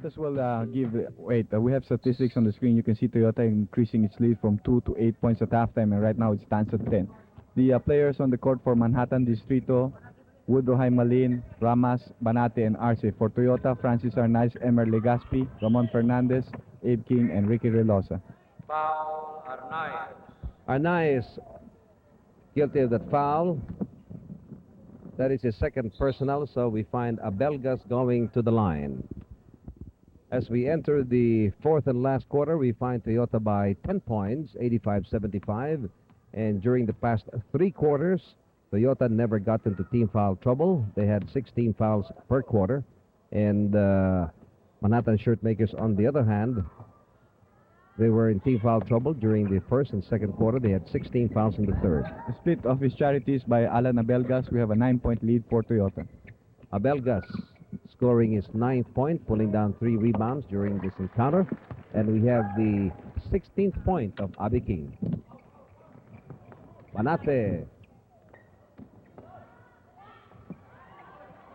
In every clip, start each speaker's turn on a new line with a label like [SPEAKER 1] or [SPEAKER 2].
[SPEAKER 1] Might as well wait, we have statistics on the screen. You can see Toyota increasing its lead from 2 to 8 points at halftime, and right now it stands at 10. The players on the court for Manhattan Distrito, Woodrow Malin, Ramas, Banate, and Arce. For Toyota, Francis Arnaiz, Emer Legaspi, Ramon Fernandez, Abe King, and Ricky Relosa.
[SPEAKER 2] Foul, Arnaiz.
[SPEAKER 3] Arnaiz guilty of that foul. That is his second personal, so we find Abelgas going to the line. As we enter the fourth and last quarter, we find Toyota by 10 points, 85-75. And during the past 3 quarters, Toyota never got into team foul trouble. They had 16 fouls per quarter. And Manhattan Shirtmakers, on the other hand, they were in team foul trouble during the first and second quarter. They had 16 fouls in the third.
[SPEAKER 1] The split of his charities by Alan Abelgas. We have a 9-point lead for Toyota.
[SPEAKER 3] Abelgas scoring his 9th point, pulling down 3 rebounds during this encounter. And we have the 16th point of Abe King. Banate.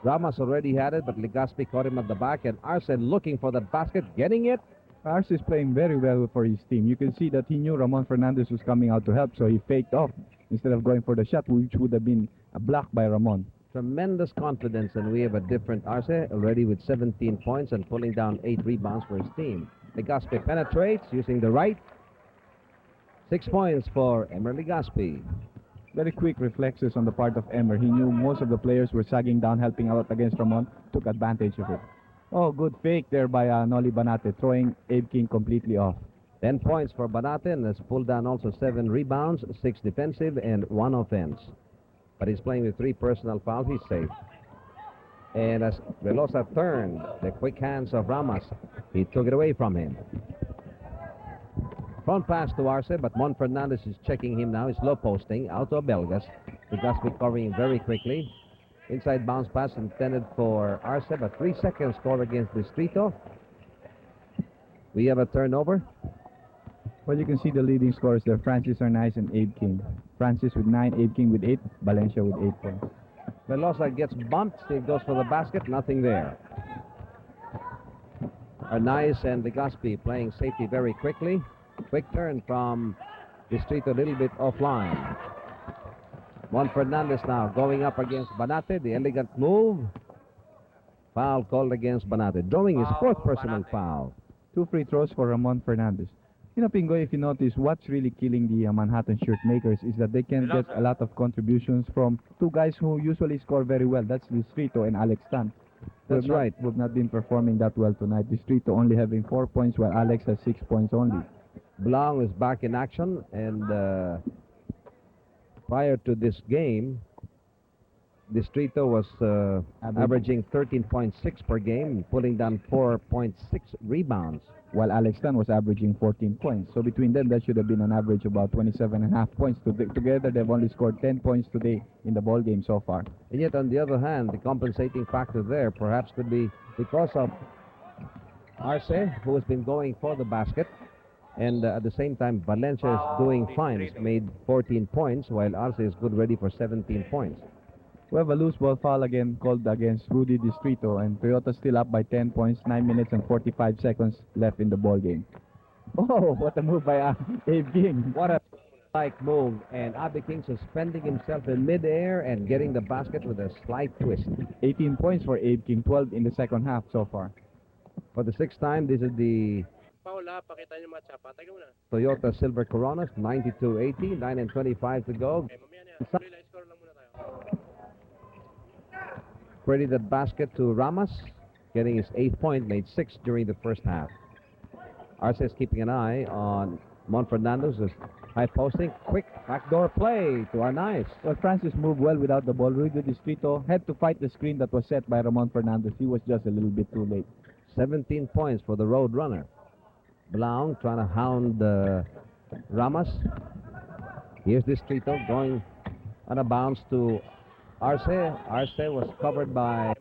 [SPEAKER 3] Ramos already had it, but Legaspi caught him at the back, and Arce looking for the basket, getting it.
[SPEAKER 1] Arce is playing very well for his team. You can see that he knew Ramon Fernandez was coming out to help, so he faked off instead of going for the shot, which would have been a block by Ramon.
[SPEAKER 3] Tremendous confidence, and we have a different Arce already with 17 points and pulling down 8 rebounds for his team. Legaspi penetrates using the right. 6 points for Emer Legaspi.
[SPEAKER 1] Very quick reflexes on the part of Emer. He knew most of the players were sagging down, helping out against Ramon, took advantage of it. Oh, good fake there by Noli Banate, throwing Abe King completely off.
[SPEAKER 3] 10 points for Banate, and has pulled down also 7 rebounds, 6 defensive, and 1 offense. But he's playing with 3 personal fouls. He's safe. And as Velosa turned, the quick hands of Ramos, he took it away from him. Front pass to Arce, but Mon Fernandez is checking him now. He's low posting out to Abelgas. Legaspi covering him very quickly. Inside bounce pass intended for Arce, but 3 seconds score against Distrito. We have a turnover.
[SPEAKER 1] Well, you can see the leading scorers there. Francis Arnaiz and Abe King. Francis with 9, Abe King with 8, Valencia with 8 points.
[SPEAKER 3] Velosa gets bumped. He goes for the basket. Nothing there. Arnaiz and Legaspi playing safety very quickly. Quick turn from Distrito, a little bit offline. Juan Fernandez now going up against Banate. The elegant move. Foul called against Banate. Drawing his 4th personal foul.
[SPEAKER 1] 2 free throws for Ramon Fernandez. You know, Pingoy, if you notice, what's really killing the Manhattan Shirtmakers is that they can get a lot of contributions from 2 guys who usually score very well. That's Distrito and Alex Tan.
[SPEAKER 3] That's right.
[SPEAKER 1] We've not been performing that well tonight. Distrito only having 4 points, while Alex has 6 points only.
[SPEAKER 3] Blanc is back in action, and prior to this game, Distrito was averaging 13.6 per game, pulling down 4.6 rebounds.
[SPEAKER 1] While Alex Tan was averaging 14 points. So between them, that should have been an average of about 27.5 points. Together, they've only scored 10 points today in the ball game so far.
[SPEAKER 3] And yet, on the other hand, the compensating factor there perhaps could be because of Arce, who has been going for the basket. And at the same time, Valencia is doing fine. He's made 14 points, while Arce is good ready for 17 points.
[SPEAKER 1] We have a loose ball foul again called against Rudy Distrito, and Toyota still up by 10 points, 9 minutes and 45 seconds left in the ball game. Oh, what a move by Abe King.
[SPEAKER 3] What a like move, and Abe King suspending himself in midair and getting the basket with a slight twist.
[SPEAKER 1] 18 points for Abe King, 12 in the second half so far.
[SPEAKER 3] For the 6th time, this is the Toyota Silver Coronas, 92-80, 9 and 25 to go. Credited basket to Ramos, getting his 8th point, made 6 during the first half. Arce is keeping an eye on Mon Fernandez, high posting, quick backdoor play to Arnaiz.
[SPEAKER 1] Well, Francis moved well without the ball. Rudy Distrito had to fight the screen that was set by Ramon Fernandez. He was just a little bit too late.
[SPEAKER 3] 17 points for the road runner. Blanc trying to hound Ramos. Here's Distrito going on a bounce to Arce. Arce was covered by...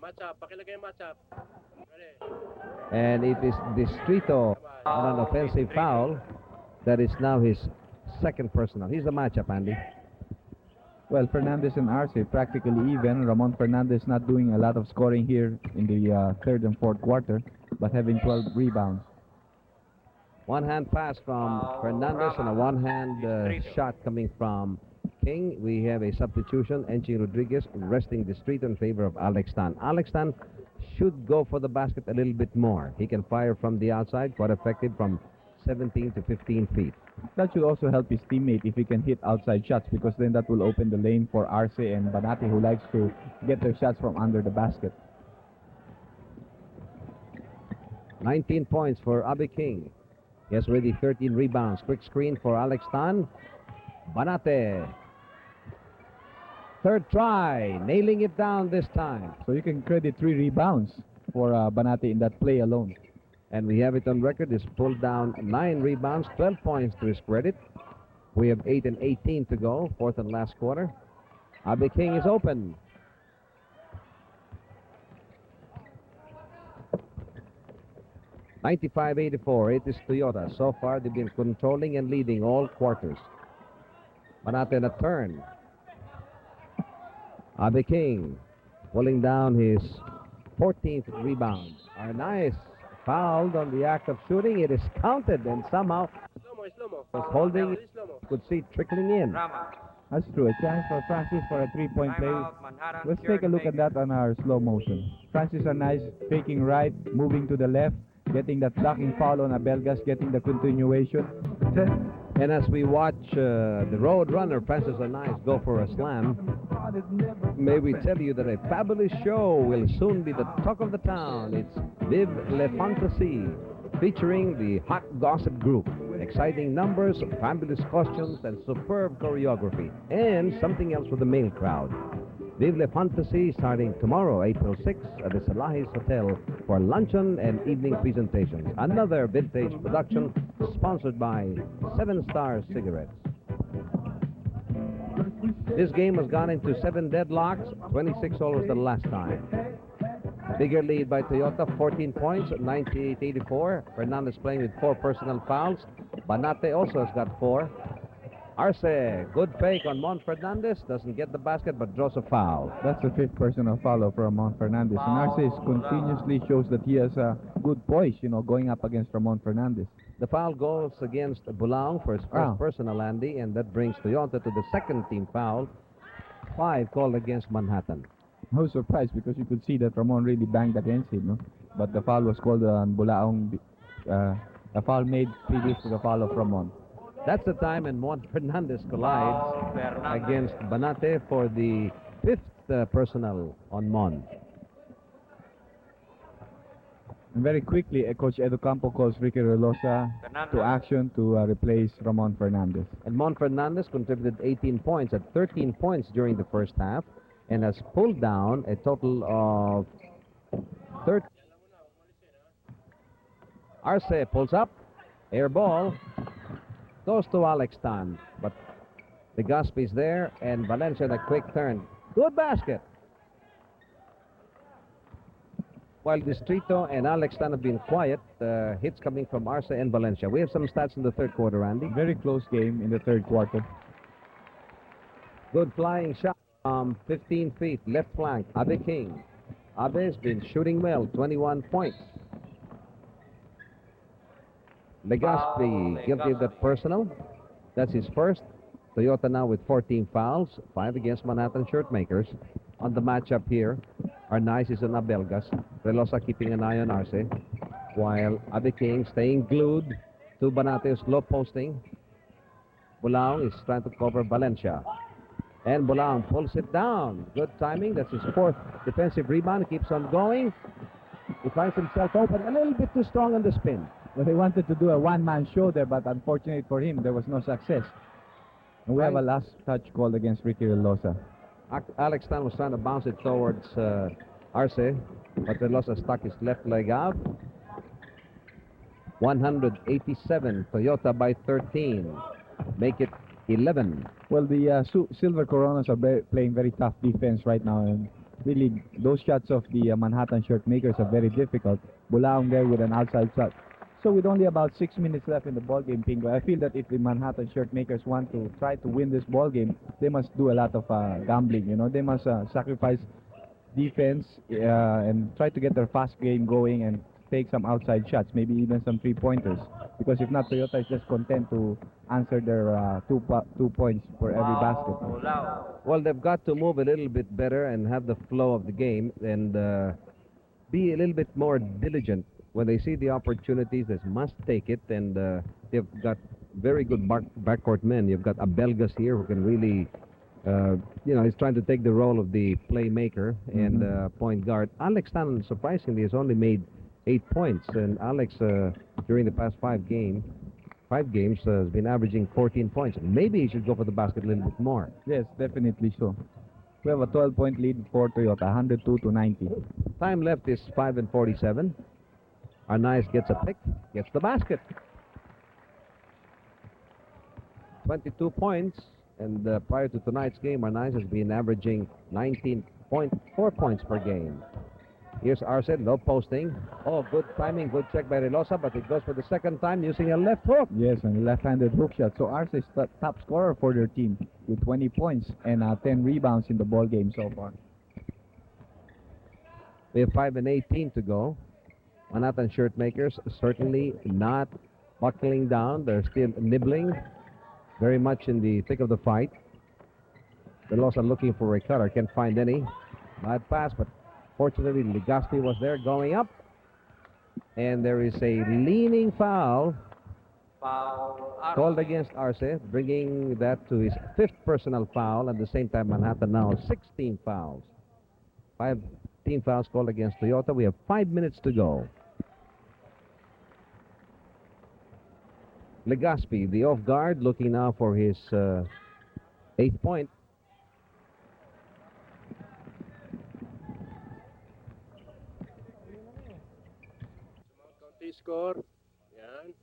[SPEAKER 3] And it is Distrito on an offensive foul. That is now his 2nd personal. He's the matchup, Andy.
[SPEAKER 1] Well, Fernandez and Arce practically even. Ramon Fernandez not doing a lot of scoring here in the 3rd and 4th quarter. but having 12 rebounds.
[SPEAKER 3] One-hand pass from Fernandez and a one-hand shot coming from King. We have a substitution. Enchi Rodriguez resting Distrito in favor of Alex Tan. Alex Tan should go for the basket a little bit more. He can fire from the outside, quite effective from 17 to 15 feet.
[SPEAKER 1] That should also help his teammate if he can hit outside shots, because then that will open the lane for Arce and Banate, who likes to get their shots from under the basket.
[SPEAKER 3] 19 points for Abe King. He has already 13 rebounds. Quick screen for Alex Tan. Banate. Third try, nailing it down this time.
[SPEAKER 1] So you can credit 3 rebounds for Banate in that play alone.
[SPEAKER 3] And we have it on record. He's pulled down 9 rebounds, 12 points to his credit. We have 8 and 18 to go, fourth and last quarter. Abe King is open. $95-84. It is Toyota. So far, they've been controlling and leading all quarters. Banate in a turn. Abe King pulling down his 14th rebound. Arnaiz fouled on the act of shooting. It is counted, and somehow was holding. You could see trickling in.
[SPEAKER 1] That's true. A chance for Francis for a 3-point play. Let's take a look at that on our slow motion. Francis Arnaiz faking right, moving to the left, getting that blocking foul on Abelgas, getting the continuation.
[SPEAKER 3] And as we watch the road runner Francis Arnaiz go for a slam, may we tell you that a fabulous show will soon be the talk of the town. It's Vive Le Fantasy, featuring the Hot Gossip Group. Exciting numbers, fabulous costumes, and superb choreography. And something else for the male crowd. Vive Le Fantasy starting tomorrow, April 6th at the Salahis Hotel for luncheon and evening presentations. Another vintage production sponsored by 7 Star Cigarettes. This game has gone into 7 deadlocks, 26 all was the last time. Bigger lead by Toyota, 14 points, 98-84. Fernandez playing with 4 personal fouls. Banate also has got 4. Arce, good fake on Mon Fernandez, doesn't get the basket but draws a foul.
[SPEAKER 1] That's the 5th personal foul for Ramon Fernandez. And Arce continuously shows that he has a good poise, going up against Ramon Fernandez.
[SPEAKER 3] The foul goes against Bulaong for his first personal, Andy, and that brings Toyota to the second team foul. 5 called against Manhattan.
[SPEAKER 1] I was surprised because you could see that Ramon really banged against him, no? But the foul was called on Bulaong, a foul made previous to the foul of Ramon.
[SPEAKER 3] That's the time when Mon Fernandez collides against Banate for the 5th personal on Mon.
[SPEAKER 1] And very quickly, Coach Edo Campo calls Ricky Relosa to action to replace Ramon Fernandez.
[SPEAKER 3] And Mon Fernandez contributed 18 points at 13 points during the first half and has pulled down a total of 13. Arce pulls up, air ball, goes to Alex Tan, but the Gusp is there, and Valencia in a quick turn. Good basket. While Distrito and Alex Tan have been quiet, hits coming from Arce and Valencia. We have some stats in the third quarter, Andy.
[SPEAKER 1] Very close game in the third quarter.
[SPEAKER 3] Good flying shot from 15 feet, left flank, Abe King. Abe's been shooting well, 21 points. Legazpi guilty of that personal. That's his first. Toyota now with 14 fouls, 5 against Manhattan Shirtmakers. On the matchup here, Arnaiz is on Abelgas. Relosa keeping an eye on Arce, while Abe King staying glued to Banate's low posting. Bulaong is trying to cover Valencia. And Bulaong pulls it down. Good timing. That's his 4th defensive rebound. He keeps on going. He finds himself open a little bit too strong on the spin.
[SPEAKER 1] Well, he wanted to do a one-man show there, but unfortunately for him, there was no success. And we have a last touch called against Ricky Relosa.
[SPEAKER 3] Alex Tan was trying to bounce it towards Arce, but Relosa stuck his left leg out. 187, Toyota by 13. Make it 11.
[SPEAKER 1] Well, the Silver Coronas are playing very tough defense right now, and really those shots of the Manhattan Shirtmakers are very difficult. Bulaong there with an outside shot. So with only about 6 minutes left in the ball game, Pingo, I feel that if the Manhattan Shirtmakers want to try to win this ball game, they must do a lot of gambling. They must sacrifice defense and try to get their fast game going and take some outside shots, maybe even some three-pointers. Because if not, Toyota is just content to answer their 2 points for every basket.
[SPEAKER 2] Tulad.
[SPEAKER 3] Well, they've got to move a little bit better and have the flow of the game and be a little bit more diligent. When they see the opportunities, they must take it. And they've got very good backcourt men. You've got Abelgas here who can really, he's trying to take the role of the playmaker and point guard. Alex Tan, surprisingly, has only made 8 points. And Alex, during the past 5 games, has been averaging 14 points. Maybe he should go for the basket a little bit more.
[SPEAKER 1] Yes, definitely so. We have a 12-point lead for Toyota, 102-90.
[SPEAKER 3] Time left is 5:47. Arnaiz gets a pick, gets the basket. 22 points, and prior to tonight's game, Arnaiz has been averaging 19.4 points per game. Here's Arce, low posting. Oh, good timing, good check by Relosa, but it goes for the second time using a left hook.
[SPEAKER 1] Yes, and a left-handed hook shot. So Arce is the top scorer for their team with 20 points and 10 rebounds in the ball game so far.
[SPEAKER 3] We have 5:18 to go. Manhattan shirt makers certainly not buckling down. They're still nibbling, very much in the thick of the fight. Relosa looking for a cutter, can't find any. Bad pass, but fortunately Legaspi was there going up. And there is a leaning foul
[SPEAKER 2] Foul.
[SPEAKER 3] called against Arce, bringing that to his 5th personal foul. At the same time, Manhattan now 16 fouls. 5 team fouls called against Toyota. We have 5 minutes to go. Legaspi, the off guard, looking now for his 8th point.
[SPEAKER 2] Score. Yan.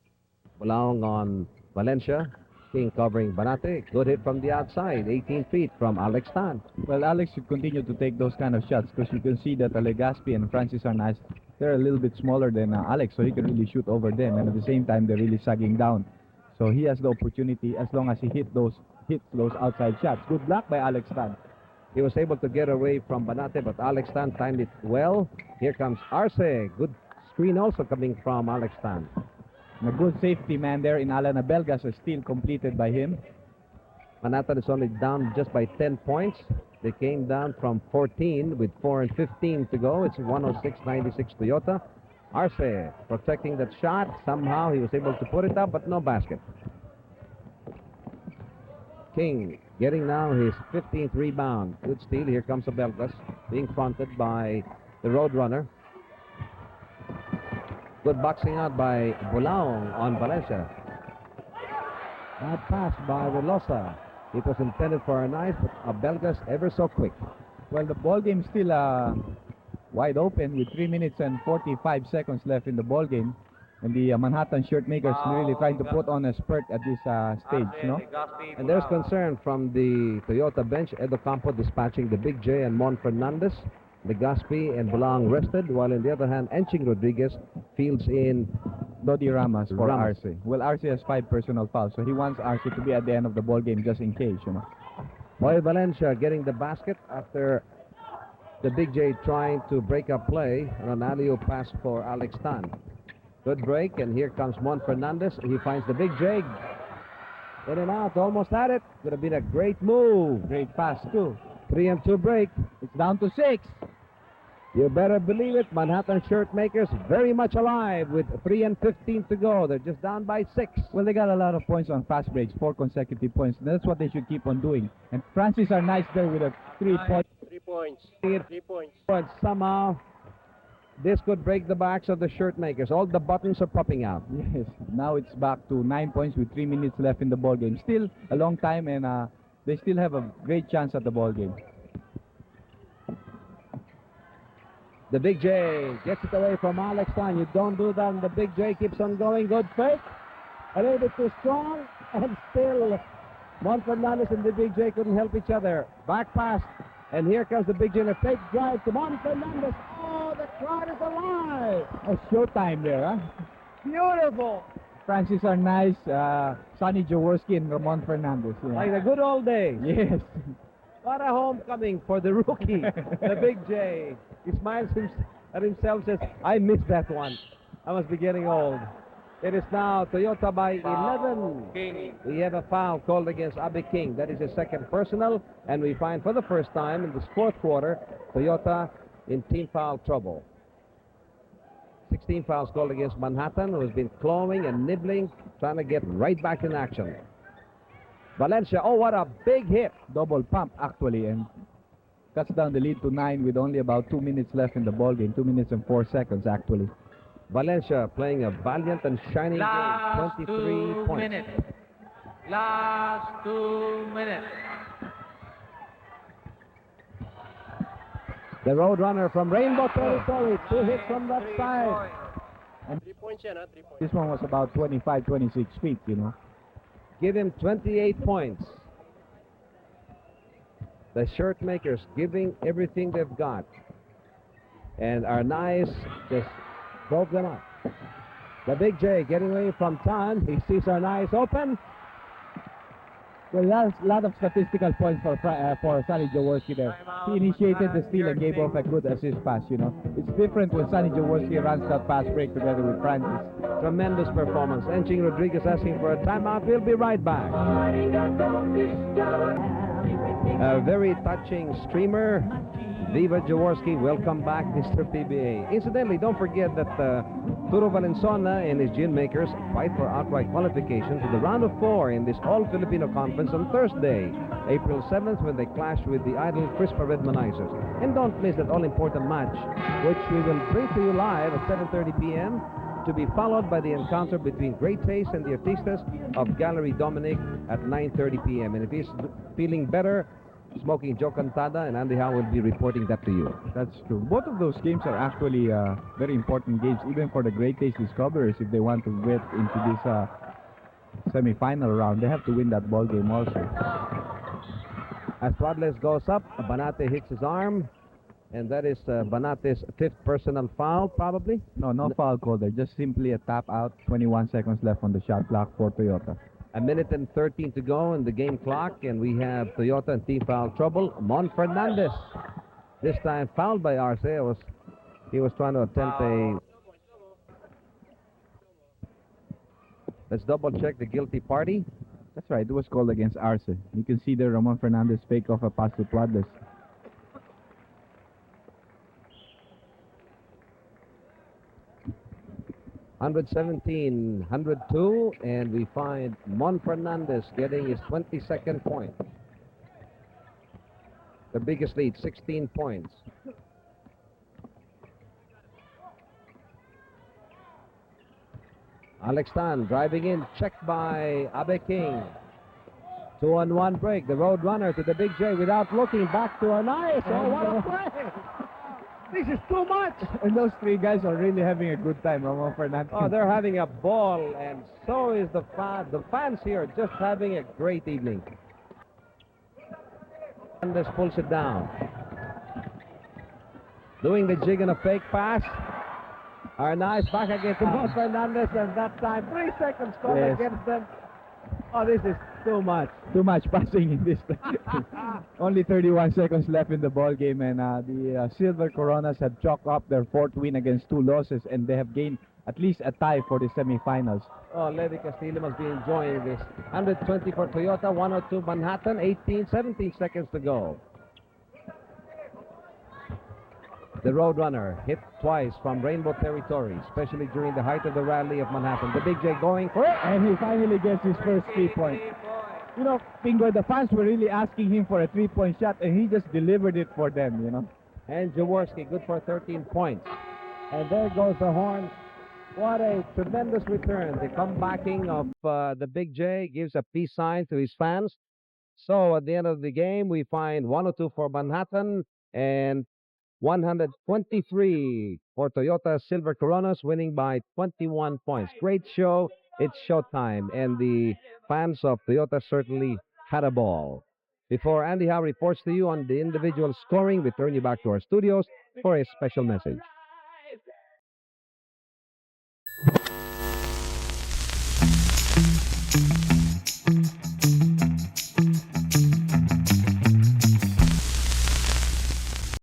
[SPEAKER 3] Bulaong on Valencia. King covering Banate. Good hit from the outside. 18 feet from Alex Tan.
[SPEAKER 1] Well, Alex should continue to take those kind of shots because you can see that Legaspi and Francis Arnaiz, they're a little bit smaller than Alex, so he can really shoot over them. And at the same time, they're really sagging down. So he has the opportunity as long as he hits those outside shots. Good block by Alex Tan.
[SPEAKER 3] He was able to get away from Banate, but Alex Tan timed it well. Here comes Arce. Good screen also coming from Alex Tan.
[SPEAKER 1] And a good safety man there in Alan Abelgas, a steal completed by him.
[SPEAKER 3] Manhattan is only down just by 10 points. They came down from 14 with 4:15 to go. It's 106-96 Toyota. Arce protecting that shot. Somehow he was able to put it up, but no basket. King getting now his 15th rebound. Good steal. Here comes Abelgas being fronted by the Roadrunner. Good boxing out by Bulaong on Valencia. Bad pass by Relosa. It was intended for a knife, but Abelgas ever so quick.
[SPEAKER 1] Well, the ball game still wide open with 3 minutes and 45 seconds left in the ball game. And the Manhattan shirt makers really trying to put on a spurt at this stage, you know.
[SPEAKER 3] And there's concern from the Toyota bench. Edo Campo dispatching the Big J and Mon Fernandez. Legaspi and Bulaong rested, while on the other hand, Enching Rodriguez fields in
[SPEAKER 1] Dodi Ramos for
[SPEAKER 3] Ramos.
[SPEAKER 1] Arce. Well, Arce has 5 personal fouls, so he wants Arce to be at the end of the ball game just in case, you know.
[SPEAKER 3] Boy Valencia getting the basket after the Big J trying to break up play on an alley-oop pass for Alex Tan. Good break, and here comes Mon Fernandez. He finds the Big J. In and out, almost had it. Could have been a great move.
[SPEAKER 1] Great pass, too.
[SPEAKER 3] 3-2 break.
[SPEAKER 1] It's down to 6.
[SPEAKER 3] You better believe it. Manhattan shirt makers very much alive with 3:15 to go. They're just down by 6.
[SPEAKER 1] Well, they got a lot of points on fast breaks, 4 consecutive points. That's what they should keep on doing. And Francis Arnaiz there with a 3-point.
[SPEAKER 2] 3 points. 3 points.
[SPEAKER 3] But somehow, this could break the backs of the shirt makers. All the buttons are popping out.
[SPEAKER 1] Yes, now it's back to 9 points with 3 minutes left in the ball game. Still a long time, and they still have a great chance at the ball game.
[SPEAKER 3] The Big J gets it away from Alex Tan. You don't do that, and the Big J keeps on going. Good fake. A little bit too strong, and still Mon Fernandez and the Big J couldn't help each other. Back pass, and here comes the Big J in a fake drive to Mon Fernandez. Oh, the crowd is alive.
[SPEAKER 1] A showtime there, huh?
[SPEAKER 3] Beautiful.
[SPEAKER 1] Francis Arnaiz, Sonny Jaworski, and Ramon Fernandez. Yeah.
[SPEAKER 3] Like the good old days.
[SPEAKER 1] Yes.
[SPEAKER 3] What a homecoming for the rookie, the Big J. He smiles and himself says, I missed that one. I must be getting old. It is now Toyota by 11.
[SPEAKER 2] King.
[SPEAKER 3] We have a foul called against Abe King. That is his second personal, and we find for the first time in this fourth quarter, Toyota in team foul trouble. 16 fouls called against Manhattan, who has been clawing and nibbling, trying to get right back in action. Valencia, oh, what a big hit.
[SPEAKER 1] Double pump, actually, and cuts down the lead to 9 with only about 2 minutes left in the ball game. 2 minutes and 4 seconds, actually.
[SPEAKER 3] Valencia playing a valiant and shining
[SPEAKER 2] Last
[SPEAKER 3] game. 23
[SPEAKER 2] 2
[SPEAKER 3] points.
[SPEAKER 2] minutes. Last 2 minutes.
[SPEAKER 3] The Roadrunner from Rainbow Territory. 2 hits from that side.
[SPEAKER 1] And
[SPEAKER 2] 3 points yan, 3 points.
[SPEAKER 1] this one was about 25, 26 feet, you know.
[SPEAKER 3] Give him 28 points. The shirt makers giving everything they've got. And Arnaiz just broke them up. The Big J getting away from Tan. He sees Arnaiz open.
[SPEAKER 1] Well, that's a lot of statistical points for Sonny Jaworski there. He initiated the steal and gave off a good assist pass, you know. It's different when Sonny Jaworski runs that pass break together with Francis.
[SPEAKER 3] Tremendous performance. Enching Rodriguez asking for a timeout. We'll be right back. A very touching streamer. Viva Jaworski, welcome back, Mr. PBA. Incidentally, don't forget that Turo Valenzuela and his gin makers fight for outright qualification to the round of 4 in this All-Filipino Conference on Thursday, April 7th, when they clash with the idle Crispa Redmanizers. And don't miss that all-important match, which we will bring to you live at 7:30 p.m., to be followed by the encounter between Great Taste and the Artistas of Gallery Dominic at 9:30 p.m. And if he's feeling better, Smoking Joe Cantada and Andy Howe will be reporting that to you.
[SPEAKER 1] That's true. Both of those games are actually very important games, even for the Great Taste Discoverers. If they want to get into this semi-final round, they have to win that ball game also.
[SPEAKER 3] As Pradles goes up, Banate hits his arm, and that is Banate's 5th personal foul, probably.
[SPEAKER 1] No foul call there. Just simply a tap out. 21 seconds left on the shot clock for Toyota.
[SPEAKER 3] A minute and 13 to go in the game clock, and we have Toyota in team foul trouble. Mon Fernandez, this time fouled by Arce. He was trying to attempt a... Let's double check the guilty party.
[SPEAKER 1] That's right. It was called against Arce. You can see there Ramon Fernandez fake off a pass to Pladles.
[SPEAKER 3] $117, 102, and we find Mon Fernandez getting his 22nd point. The biggest lead, 16 points. Alex Tan driving in, checked by Abe King. 2-on-1 break. The Roadrunner to the Big J without looking back to Arnaiz. Oh, what a play! This is too much!
[SPEAKER 1] And those three guys are really having a good time, Ramon Fernandez.
[SPEAKER 3] Oh, they're having a ball, and so is the fans. The fans here are just having a great evening. Fernandez pulls it down. Doing the jig and a fake pass. Arnaiz back against Ramon Fernandez, and that time 3 seconds score against them. Oh, this is too much.
[SPEAKER 1] Too much passing in this. Only 31 seconds left in the ball game, and the Silver Coronas have chalked up their 4th win against 2 losses, and they have gained at least a tie for the semifinals.
[SPEAKER 3] Oh, Levi Castillo must be enjoying this. 120 for Toyota, 102 Manhattan, 17 seconds to go. The Roadrunner hit twice from Rainbow Territory, especially during the height of the rally of Manhattan. The Big J going for it.
[SPEAKER 1] And he finally gets his first 3-point. You know, Pingo, the fans were really asking him for a 3-point shot, and he just delivered it for them, you know.
[SPEAKER 3] And Jaworski, good for 13 points. And there goes the horn. What a tremendous return. The comebacking of the Big J gives a peace sign to his fans. So at the end of the game, we find 102 for Manhattan and 123 for Toyota Silver Coronas, winning by 21 points. Great show. It's showtime, and the fans of Toyota certainly had a ball. Before Andy Howe reports to you on the individual scoring, we turn you back to our studios for a special message.